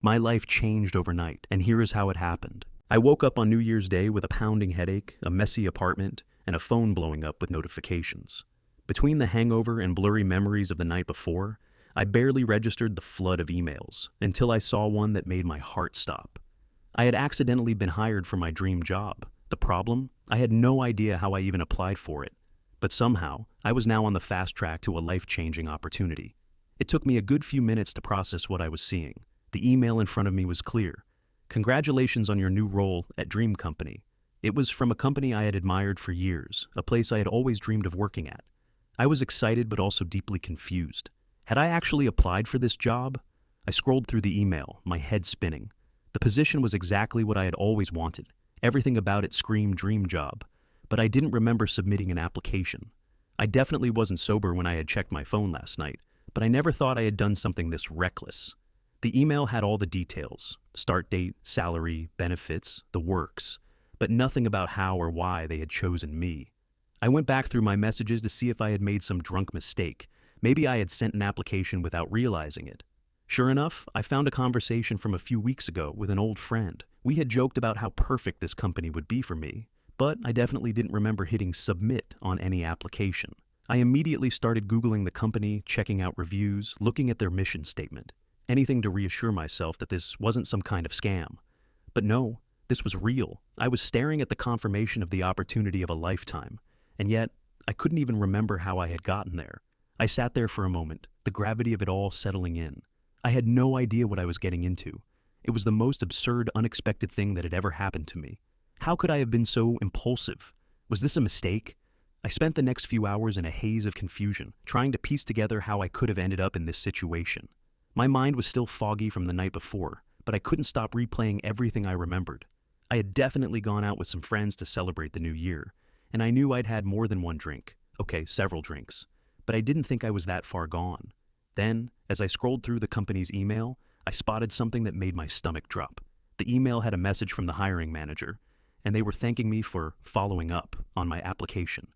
My life changed overnight, and here is how it happened. I woke up on New Year's Day with a pounding headache, a messy apartment, and a phone blowing up with notifications. Between the hangover and blurry memories of the night before, I barely registered the flood of emails until I saw one that made my heart stop. I had accidentally been hired for my dream job. The problem? I had no idea how I even applied for it. But somehow, I was now on the fast track to a life-changing opportunity. It took me a good few minutes to process what I was seeing. The email in front of me was clear. Congratulations on your new role at Dream Company. It was from a company I had admired for years, a place I had always dreamed of working at. I was excited but also deeply confused. Had I actually applied for this job? I scrolled through the email, my head spinning. The position was exactly what I had always wanted. Everything about it screamed dream job. But I didn't remember submitting an application. I definitely wasn't sober when I had checked my phone last night, but I never thought I had done something this reckless. The email had all the details: start date, salary, benefits, the works, but nothing about how or why they had chosen me. I went back through my messages to see if I had made some drunk mistake. Maybe I had sent an application without realizing it. Sure enough, I found a conversation from a few weeks ago with an old friend. We had joked about how perfect this company would be for me, but I definitely didn't remember hitting submit on any application. I immediately started Googling the company, checking out reviews, looking at their mission statement. Anything to reassure myself that this wasn't some kind of scam. But no, this was real. I was staring at the confirmation of the opportunity of a lifetime, and yet I couldn't even remember how I had gotten there. I sat there for a moment, the gravity of it all settling in. I had no idea what I was getting into. It was the most absurd, unexpected thing that had ever happened to me. How could I have been so impulsive? Was this a mistake? I spent the next few hours in a haze of confusion, trying to piece together how I could have ended up in this situation. My mind was still foggy from the night before, but I couldn't stop replaying everything I remembered. I had definitely gone out with some friends to celebrate the new year, and I knew I'd had more than one drink. Okay, several drinks. But I didn't think I was that far gone. Then, as I scrolled through the company's email, I spotted something that made my stomach drop. The email had a message from the hiring manager, and they were thanking me for following up on my application.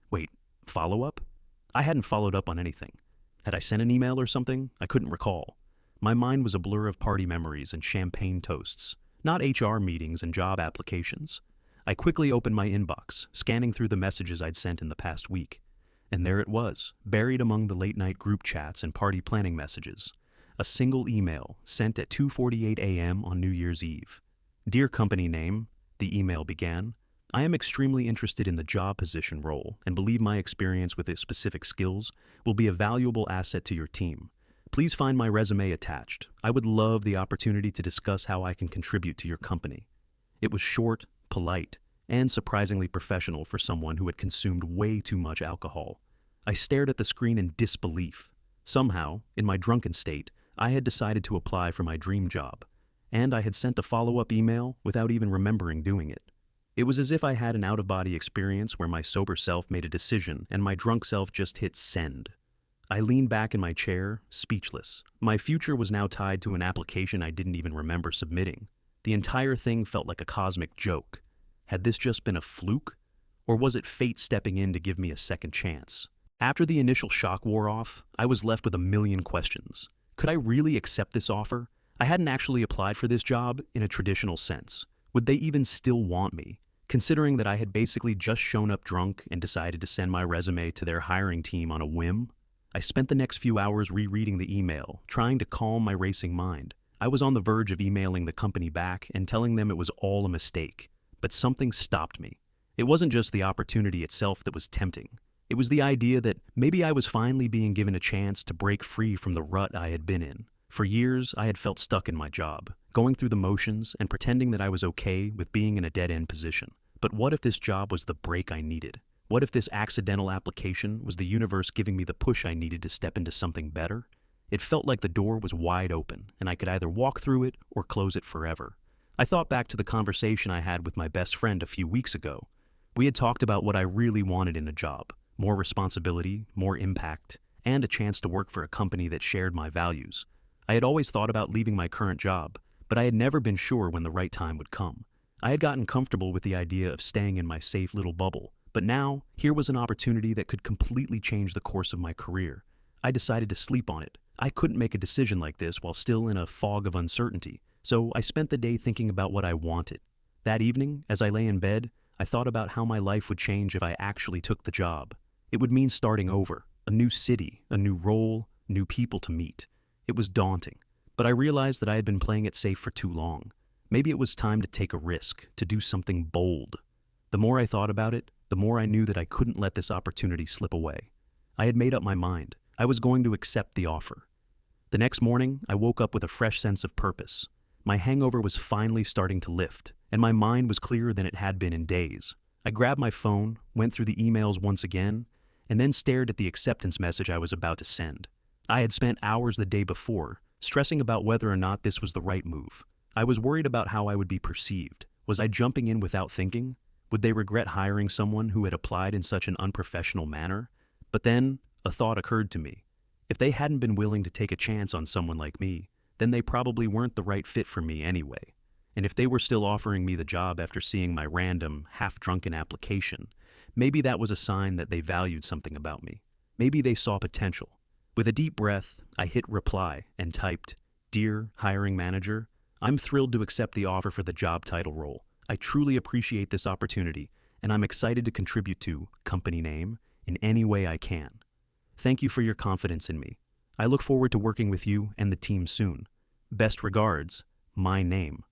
Wait, follow up? I hadn't followed up on anything. Had I sent an email or something? I couldn't recall. My mind was a blur of party memories and champagne toasts, not HR meetings and job applications. I quickly opened my inbox, scanning through the messages I'd sent in the past week. And there it was, buried among the late-night group chats and party planning messages. A single email sent at 2:48 a.m. on New Year's Eve. Dear company name, the email began, I am extremely interested in the job position role and believe my experience with its specific skills will be a valuable asset to your team. Please find my resume attached. I would love the opportunity to discuss how I can contribute to your company. It was short, polite, and surprisingly professional for someone who had consumed way too much alcohol. I stared at the screen in disbelief. Somehow, in my drunken state, I had decided to apply for my dream job, and I had sent a follow-up email without even remembering doing it. It was as if I had an out-of-body experience where my sober self made a decision and my drunk self just hit send. I leaned back in my chair, speechless. My future was now tied to an application I didn't even remember submitting. The entire thing felt like a cosmic joke. Had this just been a fluke? Or was it fate stepping in to give me a second chance? After the initial shock wore off, I was left with a million questions. Could I really accept this offer? I hadn't actually applied for this job in a traditional sense. Would they even still want me? Considering that I had basically just shown up drunk and decided to send my resume to their hiring team on a whim, I spent the next few hours rereading the email, trying to calm my racing mind. I was on the verge of emailing the company back and telling them it was all a mistake, but something stopped me. It wasn't just the opportunity itself that was tempting. It was the idea that maybe I was finally being given a chance to break free from the rut I had been in. For years, I had felt stuck in my job, going through the motions and pretending that I was okay with being in a dead-end position. But what if this job was the break I needed? What if this accidental application was the universe giving me the push I needed to step into something better? It felt like the door was wide open, and I could either walk through it or close it forever. I thought back to the conversation I had with my best friend a few weeks ago. We had talked about what I really wanted in a job: more responsibility, more impact, and a chance to work for a company that shared my values. I had always thought about leaving my current job, but I had never been sure when the right time would come. I had gotten comfortable with the idea of staying in my safe little bubble, but now, here was an opportunity that could completely change the course of my career. I decided to sleep on it. I couldn't make a decision like this while still in a fog of uncertainty, so I spent the day thinking about what I wanted. That evening, as I lay in bed, I thought about how my life would change if I actually took the job. It would mean starting over, a new city, a new role, new people to meet. It was daunting, but I realized that I had been playing it safe for too long. Maybe it was time to take a risk, to do something bold. The more I thought about it, the more I knew that I couldn't let this opportunity slip away. I had made up my mind. I was going to accept the offer. The next morning, I woke up with a fresh sense of purpose. My hangover was finally starting to lift, and my mind was clearer than it had been in days. I grabbed my phone, went through the emails once again, and then stared at the acceptance message I was about to send. I had spent hours the day before, stressing about whether or not this was the right move. I was worried about how I would be perceived. Was I jumping in without thinking? Would they regret hiring someone who had applied in such an unprofessional manner? But then, a thought occurred to me. If they hadn't been willing to take a chance on someone like me, then they probably weren't the right fit for me anyway. And if they were still offering me the job after seeing my random, half-drunken application, maybe that was a sign that they valued something about me. Maybe they saw potential. With a deep breath, I hit reply and typed, "Dear hiring manager, I'm thrilled to accept the offer for the job title role. I truly appreciate this opportunity, and I'm excited to contribute to company name in any way I can. Thank you for your confidence in me. I look forward to working with you and the team soon. Best regards, my name."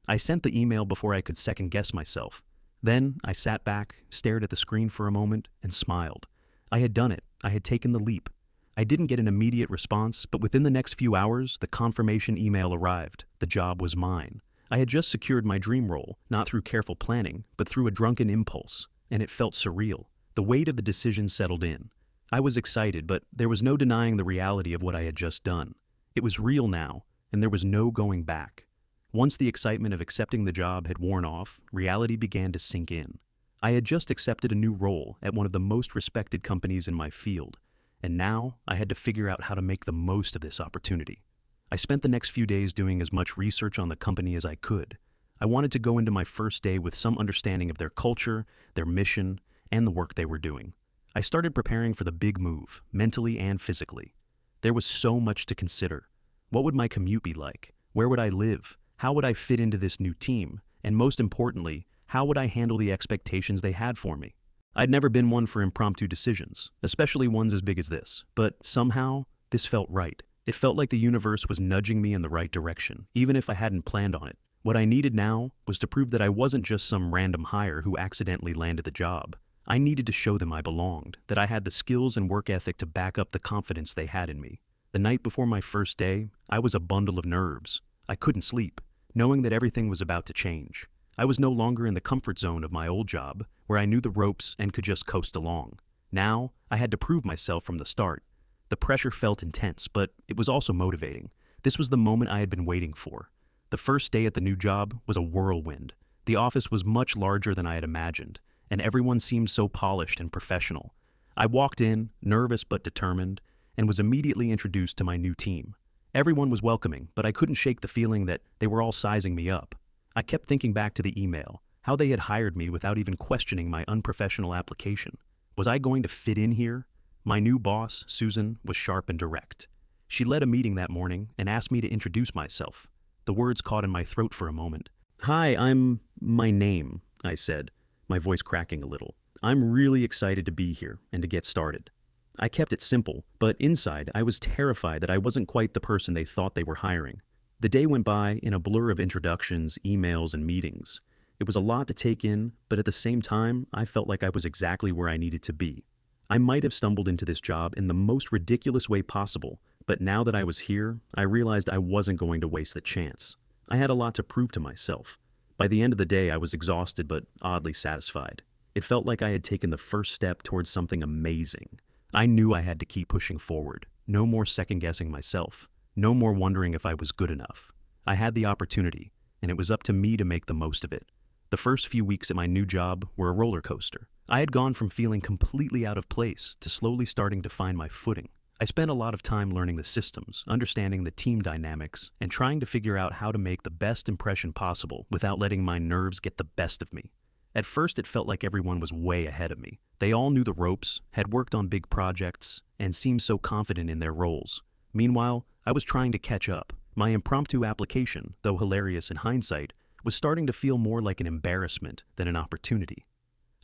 I sent the email before I could second-guess myself. Then I sat back, stared at the screen for a moment, and smiled. I had done it. I had taken the leap. I didn't get an immediate response, but within the next few hours, the confirmation email arrived. The job was mine. I had just secured my dream role, not through careful planning, but through a drunken impulse, and it felt surreal. The weight of the decision settled in. I was excited, but there was no denying the reality of what I had just done. It was real now, and there was no going back. Once the excitement of accepting the job had worn off, reality began to sink in. I had just accepted a new role at one of the most respected companies in my field, and now I had to figure out how to make the most of this opportunity. I spent the next few days doing as much research on the company as I could. I wanted to go into my first day with some understanding of their culture, their mission, and the work they were doing. I started preparing for the big move, mentally and physically. There was so much to consider. What would my commute be like? Where would I live? How would I fit into this new team? And most importantly, how would I handle the expectations they had for me? I'd never been one for impromptu decisions, especially ones as big as this, but somehow, this felt right. It felt like the universe was nudging me in the right direction, even if I hadn't planned on it. What I needed now was to prove that I wasn't just some random hire who accidentally landed the job. I needed to show them I belonged, that I had the skills and work ethic to back up the confidence they had in me. The night before my first day, I was a bundle of nerves. I couldn't sleep, knowing that everything was about to change. I was no longer in the comfort zone of my old job, where I knew the ropes and could just coast along. Now, I had to prove myself from the start. The pressure felt intense, but it was also motivating. This was the moment I had been waiting for. The first day at the new job was a whirlwind. The office was much larger than I had imagined, and everyone seemed so polished and professional. I walked in, nervous but determined, and was immediately introduced to my new team. Everyone was welcoming, but I couldn't shake the feeling that they were all sizing me up. I kept thinking back to the email, how they had hired me without even questioning my unprofessional application. Was I going to fit in here? My new boss, Susan, was sharp and direct. She led a meeting that morning and asked me to introduce myself. The words caught in my throat for a moment. "Hi, I'm my name," I said, my voice cracking a little. "I'm really excited to be here and to get started." I kept it simple, but inside I was terrified that I wasn't quite the person they thought they were hiring. The day went by in a blur of introductions, emails, and meetings. It was a lot to take in, but at the same time, I felt like I was exactly where I needed to be. I might have stumbled into this job in the most ridiculous way possible, but now that I was here, I realized I wasn't going to waste the chance. I had a lot to prove to myself. By the end of the day, I was exhausted but oddly satisfied. It felt like I had taken the first step towards something amazing. I knew I had to keep pushing forward. No more second-guessing myself. No more wondering if I was good enough. I had the opportunity, and it was up to me to make the most of it. The first few weeks at my new job were a roller coaster. I had gone from feeling completely out of place to slowly starting to find my footing. I spent a lot of time learning the systems, understanding the team dynamics, and trying to figure out how to make the best impression possible without letting my nerves get the best of me. At first, it felt like everyone was way ahead of me. They all knew the ropes, had worked on big projects, and seemed so confident in their roles. Meanwhile, I was trying to catch up. My impromptu application, though hilarious in hindsight, was starting to feel more like an embarrassment than an opportunity.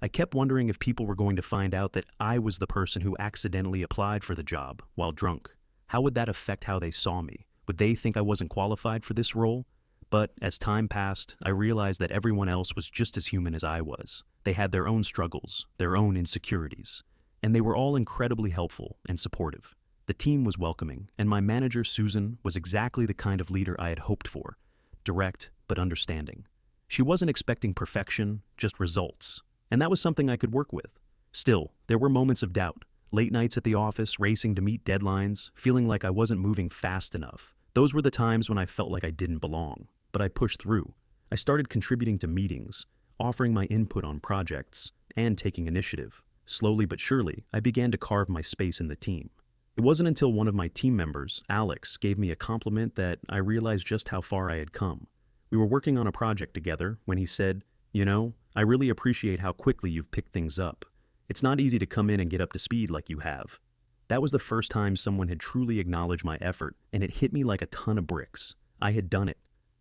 I kept wondering if people were going to find out that I was the person who accidentally applied for the job while drunk. How would that affect how they saw me? Would they think I wasn't qualified for this role? But as time passed, I realized that everyone else was just as human as I was. They had their own struggles, their own insecurities, and they were all incredibly helpful and supportive. The team was welcoming, and my manager, Susan, was exactly the kind of leader I had hoped for, direct but understanding. She wasn't expecting perfection, just results, and that was something I could work with. Still, there were moments of doubt, late nights at the office, racing to meet deadlines, feeling like I wasn't moving fast enough. Those were the times when I felt like I didn't belong, but I pushed through. I started contributing to meetings, offering my input on projects, and taking initiative. Slowly but surely, I began to carve my space in the team. It wasn't until one of my team members, Alex, gave me a compliment that I realized just how far I had come. We were working on a project together when he said, "You know, I really appreciate how quickly you've picked things up. It's not easy to come in and get up to speed like you have." That was the first time someone had truly acknowledged my effort, and it hit me like a ton of bricks. I had done it.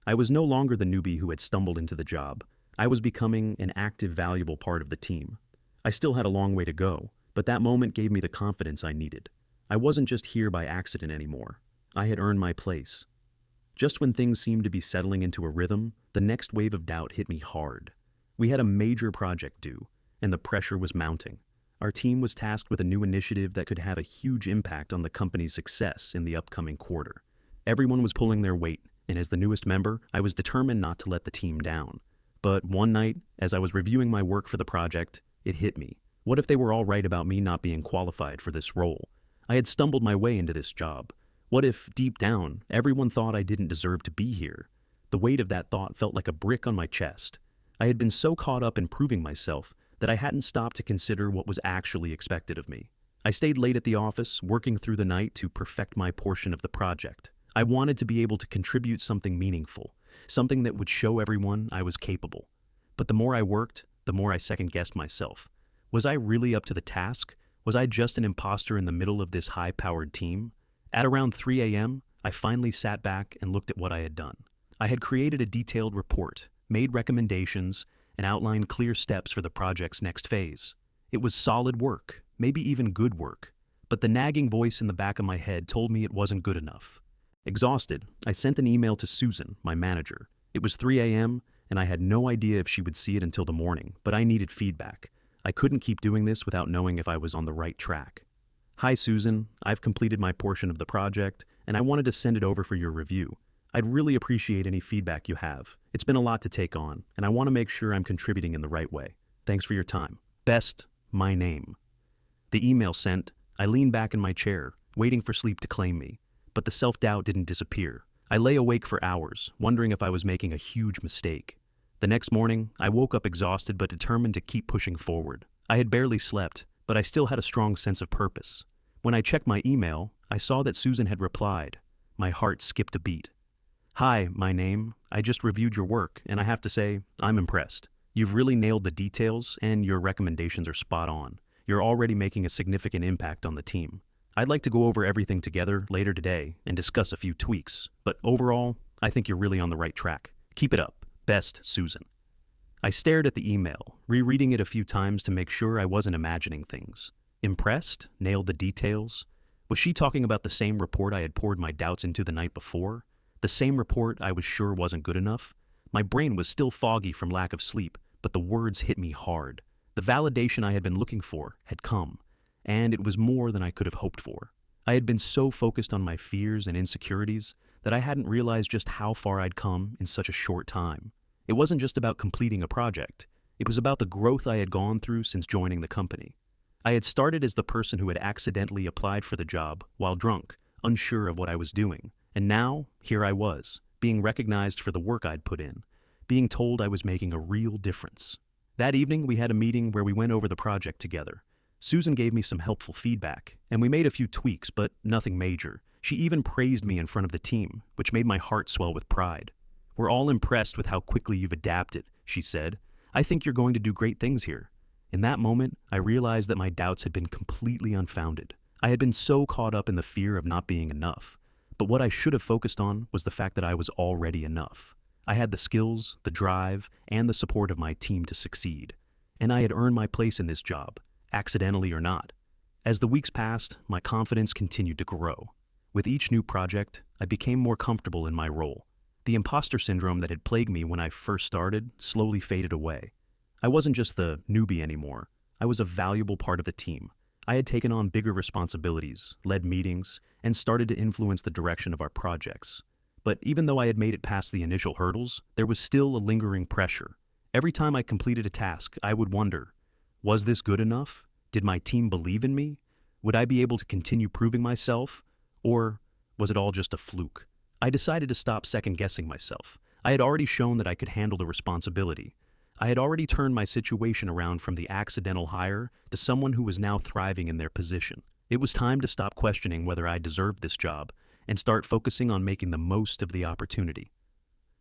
I was no longer the newbie who had stumbled into the job. I was becoming an active, valuable part of the team. I still had a long way to go, but that moment gave me the confidence I needed. I wasn't just here by accident anymore. I had earned my place. Just when things seemed to be settling into a rhythm, the next wave of doubt hit me hard. We had a major project due, and the pressure was mounting. Our team was tasked with a new initiative that could have a huge impact on the company's success in the upcoming quarter. Everyone was pulling their weight, and as the newest member, I was determined not to let the team down. But one night, as I was reviewing my work for the project, it hit me. What if they were all right about me not being qualified for this role? I had stumbled my way into this job. What if, deep down, everyone thought I didn't deserve to be here? The weight of that thought felt like a brick on my chest. I had been so caught up in proving myself that I hadn't stopped to consider what was actually expected of me. I stayed late at the office, working through the night to perfect my portion of the project. I wanted to be able to contribute something meaningful, something that would show everyone I was capable. But the more I worked, the more I second-guessed myself. Was I really up to the task? Was I just an imposter in the middle of this high-powered team? At around 3 a.m., I finally sat back and looked at what I had done. I had created a detailed report, made recommendations, and outlined clear steps for the project's next phase. It was solid work, maybe even good work, but the nagging voice in the back of my head told me it wasn't good enough. Exhausted, I sent an email to Susan, my manager. It was 3 a.m., and I had no idea if she would see it until the morning, but I needed feedback. I couldn't keep doing this without knowing if I was on the right track. "Hi, Susan. I've completed my portion of the project, and I wanted to send it over for your review. I'd really appreciate any feedback you have. It's been a lot to take on, and I want to make sure I'm contributing in the right way. Thanks for your time. Best, my name." The email sent, I leaned back in my chair, waiting for sleep to claim me. But the self-doubt didn't disappear. I lay awake for hours, wondering if I was making a huge mistake. The next morning, I woke up exhausted but determined to keep pushing forward. I had barely slept, but I still had a strong sense of purpose. When I checked my email, I saw that Susan had replied. My heart skipped a beat. "Hi, my name. I just reviewed your work, and I have to say, I'm impressed. You've really nailed the details, and your recommendations are spot on. You're already making a significant impact on the team. I'd like to go over everything together later today and discuss a few tweaks, but overall, I think you're really on the right track. Keep it up. Best, Susan." I stared at the email, rereading it a few times to make sure I wasn't imagining things. Impressed? Nailed the details? Was she talking about the same report I had poured my doubts into the night before? The same report I was sure wasn't good enough? My brain was still foggy from lack of sleep, but the words hit me hard. The validation I had been looking for had come, and it was more than I could have hoped for. I had been so focused on my fears and insecurities that I hadn't realized just how far I'd come in such a short time. It wasn't just about completing a project. It was about the growth I had gone through since joining the company. I had started as the person who had accidentally applied for the job while drunk, unsure of what I was doing. And now, here I was, being recognized for the work I'd put in, being told I was making a real difference. That evening, we had a meeting where we went over the project together. Susan gave me some helpful feedback, and we made a few tweaks, but nothing major. She even praised me in front of the team, which made my heart swell with pride. "We're all impressed with how quickly you've adapted," she said. "I think you're going to do great things here." In that moment, I realized that my doubts had been completely unfounded. I had been so caught up in the fear of not being enough. But what I should have focused on was the fact that I was already enough. I had the skills, the drive, and the support of my team to succeed. And I had earned my place in this job, accidentally or not. As the weeks passed, my confidence continued to grow. With each new project, I became more comfortable in my role. The imposter syndrome that had plagued me when I first started slowly faded away. I wasn't just the newbie anymore. I was a valuable part of the team. I had taken on bigger responsibilities, led meetings, and started to influence the direction of our projects. But even though I had made it past the initial hurdles, there was still a lingering pressure. Every time I completed a task, I would wonder, was this good enough? Did my team believe in me? Would I be able to continue proving myself? Or was it all just a fluke? I decided to stop second-guessing myself. I had already shown that I could handle the responsibility. I had already turned my situation around from the accidental hire to someone who was now thriving in their position. It was time to stop questioning whether I deserved this job and start focusing on making the most of the opportunity.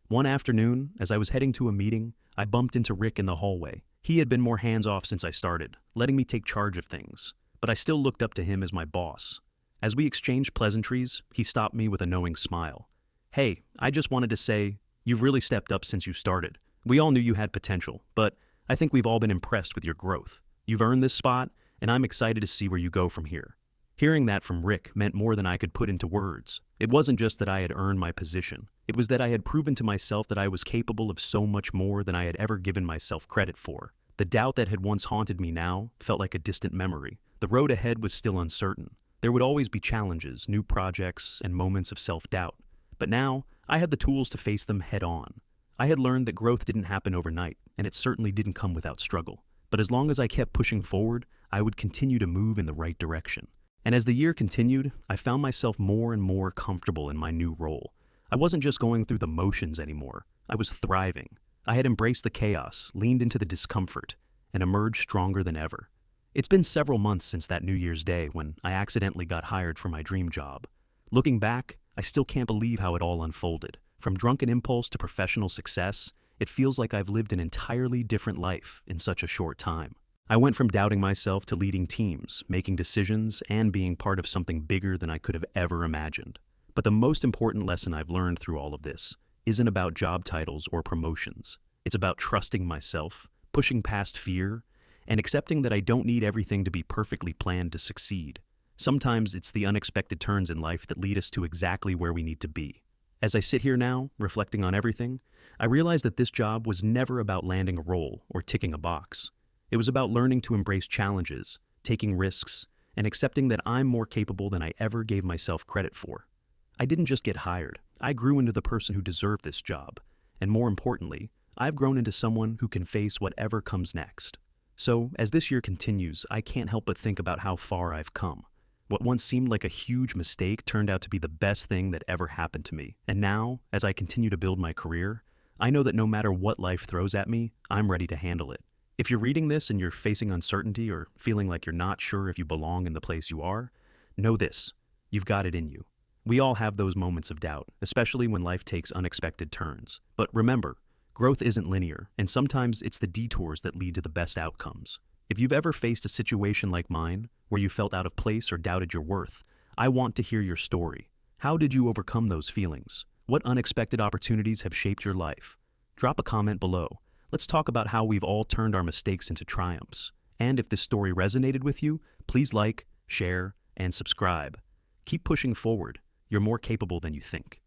One afternoon, as I was heading to a meeting, I bumped into Rick in the hallway. He had been more hands-off since I started, letting me take charge of things, but I still looked up to him as my boss. As we exchanged pleasantries, he stopped me with a knowing smile. "Hey, I just wanted to say, you've really stepped up since you started. We all knew you had potential, but I think we've all been impressed with your growth. You've earned this spot, and I'm excited to see where you go from here." Hearing that from Rick meant more than I could put into words. It wasn't just that I had earned my position. It was that I had proven to myself that I was capable of so much more than I had ever given myself credit for. The doubt that had once haunted me now felt like a distant memory. The road ahead was still uncertain. There would always be challenges, new projects, and moments of self-doubt. But now, I had the tools to face them head-on. I had learned that growth didn't happen overnight, and it certainly didn't come without struggle. But as long as I kept pushing forward, I would continue to move in the right direction. And as the year continued, I found myself more and more comfortable in my new role. I wasn't just going through the motions anymore. I was thriving. I had embraced the chaos, leaned into the discomfort, and emerged stronger than ever. It's been several months since that New Year's Day when I accidentally got hired for my dream job. Looking back, I still can't believe how it all unfolded. From drunken impulse to professional success, it feels like I've lived an entirely different life in such a short time. I went from doubting myself to leading teams, making decisions, and being part of something bigger than I could have ever imagined. But the most important lesson I've learned through all of this isn't about job titles or promotions. It's about trusting myself, pushing past fear, and accepting that I don't need everything to be perfectly planned to succeed. Sometimes it's the unexpected turns in life that lead us to exactly where we need to be. As I sit here now, reflecting on everything, I realize that this job was never about landing a role or ticking a box. It was about learning to embrace challenges, taking risks, and accepting that I'm more capable than I ever gave myself credit for. I didn't just get hired. I grew into the person who deserved this job. And more importantly, I've grown into someone who can face whatever comes next. So, as this year continues, I can't help but think about how far I've come. What once seemed like a huge mistake turned out to be the best thing that ever happened to me. And now, as I continue to build my career, I know that no matter what life throws at me, I'm ready to handle it. If you're reading this and you're facing uncertainty or feeling like you're not sure if you belong in the place you are, know this: you've got it in you. We all have those moments of doubt, especially when life takes unexpected turns. But remember, growth isn't linear, and sometimes it's the detours that lead to the best outcomes. If you've ever faced a situation like mine, where you felt out of place or doubted your worth, I want to hear your story. How did you overcome those feelings? What unexpected opportunities have shaped your life? Drop a comment below. Let's talk about how we've all turned our mistakes into triumphs. And if this story resonated with you, please like, share, and subscribe. Keep pushing forward. You're more capable than you think.